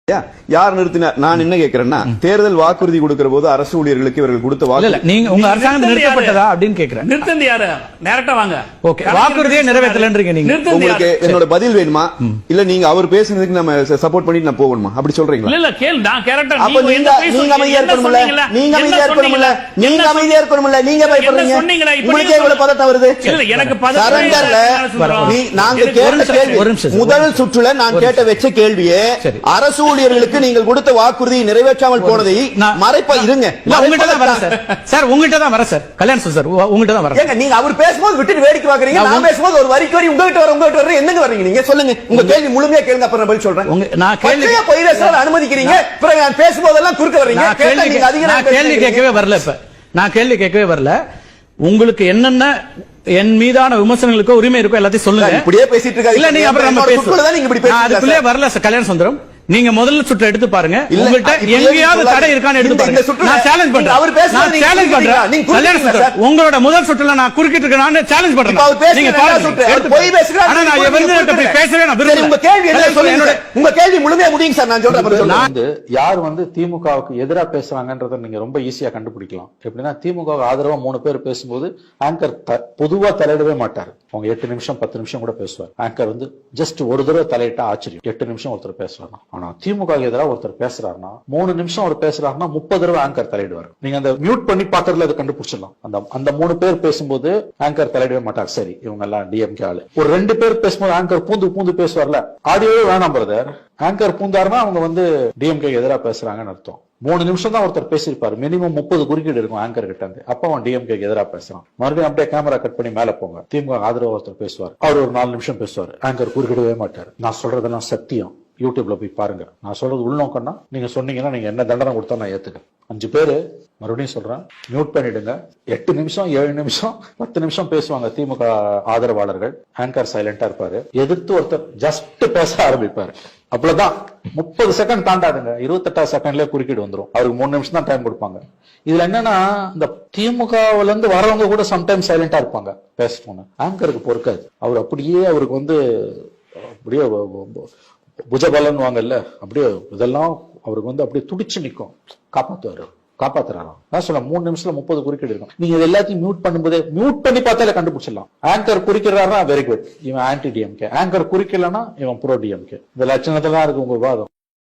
யார் நிறுத்தினார்? நான் என்ன கேட்கிறேன்னா, தேர்தல் வாக்குறுதி கொடுக்கிற போது அரசு ஊழியர்களுக்கு இவர்கள் கொடுத்த வாக்குறுதி நீங்க உங்க அரசாங்கம் நிறுத்தப்பட்டதா அப்படின்னு கேக்குறேன். நிறுத்தந்து யாரு? டைரக்டா வாங்க. ஓகே, வாக்குறுதியே நிறைவேற்றலன்றீங்க நீங்க. உங்களுக்கு என்னோட பதில் வேணுமா இல்ல நீங்க அவர் பேசுனதுக்கு நம்ம சப்போர்ட் பண்ணிட்டு நான் போகணுமா அப்படி சொல்றீங்களா? இல்ல கேள், நான் கரெக்ட்டா அப்ப நீங்க அமைதியா இருக்கணும்ல, நீங்க அமைதியா இருக்கணும்ல, நீங்க அமைதியா இருக்கணும்ல, நீங்க பயப்படுறீங்க. உங்களுக்கு எவ்வளவு பதட்டம் வருது? இல்ல எனக்கு பதட்டம் சரண்டர்ல நாங்க கேட்ட கேள்வி, முதல் சுற்றுல நான் கேட்ட வெச்ச கேள்வியே அரசு ஊழியர்களுக்கு நீங்கள் கொடுத்த வாக்குறுதி நிறைவேற்றாமல் போனதை மறைப்பா இருங்க. உங்ககிட்ட தான் வரேன் சார். சார் உங்ககிட்ட தான் வரேன் சார். கல்யாணம் சார் உங்ககிட்ட தான் வரேன். நீங்க அவர் பேசும்போது விட்டு வேடிக்கை பாக்குறீங்க, நான் பேசும்போது ஒரு வரிக்கு வரி உங்ககிட்ட வர என்னங்க வர்றீங்க? நீங்க சொல்லுங்க, உங்க கேள்வி முழுமையா கேளுங்க, அப்புறம் பதில் சொல்றேன். நான் கேள்வி அனுமதிக்கிறீங்க, பிறகு நான் பேசும்போதெல்லாம் குறுக்க வர்றீங்க. நான் கேள்வி கேட்கவே வரல. இப்ப நான் கேள்வி கேட்கவே வரல. உங்களுக்கு என்னென்ன என் மீதான விமர்சனங்களுக்கு உரிமை இருக்கோ எல்லாத்தையும் சொல்லுங்க. இப்படியே பேசிட்டு இருக்காங்க. இல்ல நீங்க அப்புறம் நம்ம பேசுவோம். அதுக்குள்ளே வரல கல்யாண சுந்தரம். நீங்க முதல்ல சுற்று எடுத்து பாருங்க. உங்கள்கிட்ட எங்கேயாவது தடை இருக்கான்னு எடுத்து பாருங்க. நான் சேலஞ்ச் பண்றேன். அவர் பேசுறது சேலஞ்ச் பண்றேன். கல்யாண சுந்தரம், உங்களோட முதல் சுற்றுல நான் குறுக்கிட்டு இருக்கேன். நான் சேலஞ்ச் பண்றேன். நீங்க போய் பேசுறீங்க. ஆனா நான் எவரிட்ட பேசவே நான் விரும்பல. உங்க கேள்வி என்ன சொல்லுங்க. உங்க கேள்வி முழுமையா முடியுங்க சார். நான் சொல்றேன். வந்து யார் வந்து திமுகவுக்கு எதிரா பேசுறாங்கன்றத நீங்க ரொம்ப ஈஸியா கண்டுபிடிக்கலாம். எப்படின்னா திமுகவுக்கு ஆதரவா 3 பேர் பேசும்போது ஆங்கர் பொதுவா தலையிடவே மாட்டார். அவங்க 8 நிமிஷம் 10 நிமிஷம் கூட பேசுவார். ஆங்கர் வந்து ஜஸ்ட் ஒரு தடவை தலையிட்டா ஆச்சரியம். 8 நிமிஷம் ஒருத்தர் பேசுவார். ஆனா திமுக எதிராக ஒருத்தர் பேசுறாருன்னா 3 நிமிஷம் அவர் பேசுறாருன்னா 30 தடவை ஆங்கர் தலையிடுவார். நீங்க அந்த மியூட் பண்ணி பாக்குறதுல அதை கண்டுபிடிச்சிடலாம். அந்த 3 பேர் பேசும்போது ஆங்கர் தலையிடவே மாட்டார். சரி, இவங்க எல்லாம் டிஎம்கே ஆளு. ஒரு 2 பேர் பேசும்போது ஆங்கர் பூந்து பேசுவார்ல, ஆடியோவே வேணாம் பிரதர். ஆங்கர் பூந்தாருன்னா அவங்க வந்து டிஎம்கே எதிராக பேசுறாங்கன்னு அர்த்தம். 3 நிமிஷம் தான் ஒருத்தர் பேசியிருப்பாரு. மினிமம் 30 குறுக்கீடு இருக்கும் ஆங்கர் கிட்ட இருந்து. அப்ப அவன் டிஎம்கே எதிராக பேசுறான். மறுபடியும் அப்படியே கேமரா கட் பண்ணி மேல போங்க. திமுக ஆதரவு ஒருத்தர் பேசுவார். அவர் ஒரு 4 நிமிஷம் பேசுவார். ஆங்கர் குறுக்கிடவே மாட்டார். நான் சொல்றதெல்லாம் சத்தியம். யூடியூப்ல போய் பாருங்க. நான் சொல்றது உள்நோக்கம்னா நீங்க சொன்னீங்கன்னா நீங்க என்ன தண்டனை கொடுத்தா நான் ஏத்துக்கிறேன். 5 பேரு மறுபடியும் சொல்றேன், மியூட் பண்ணிடுங்க. 8 நிமிஷம் 7 நிமிஷம் 10 நிமிஷம் பேசுவாங்க திமுக ஆதரவாளர்கள். ஆங்கர் சைலண்டா இருப்பாரு. எதிர்த்து ஒருத்தர் ஜஸ்ட் பேச ஆரம்பிப்பாரு. அவ்வளவுதான். 30 செகண்ட் தாண்டாதுங்க. 28 செகண்ட்லயே குறுக்கீடு வந்துடும். அவருக்கு 3 நிமிஷம் தான் டைம் கொடுப்பாங்க. இதுல என்னன்னா, இந்த திமுகவுல இருந்து வரவங்க கூட சம்டைம்ஸ் சைலண்டா இருப்பாங்க பேசணும்னு. ஆங்கருக்கு பொறுக்காது. அவர் அப்படியே அவருக்கு வந்து அப்படியே புஜபலன் வாங்கல்ல, அப்படியே இதெல்லாம் அவருக்கு வந்து அப்படியே துடிச்சு நிற்கும். காப்பாத்துறாராம். நான் சொல்ல 3 நிமிஷத்துல 30 குறுக்கீடு இருக்கும். நீங்க எல்லாத்தையும் மியூட் பண்ணும்போதே மியூட் பண்ணி பார்த்தாலே கண்டுபிடிச்சிடலாம். ஆங்கர் குறிக்கிறாரா வெரி குட், இவன் ஆன்டி டிஎம்கே. ஆங்கர் குறிக்கலன்னா இவன் ப்ரோ டிஎம்கே. இந்த லட்சணத்துல தான் இருக்கு உங்க வாதம்.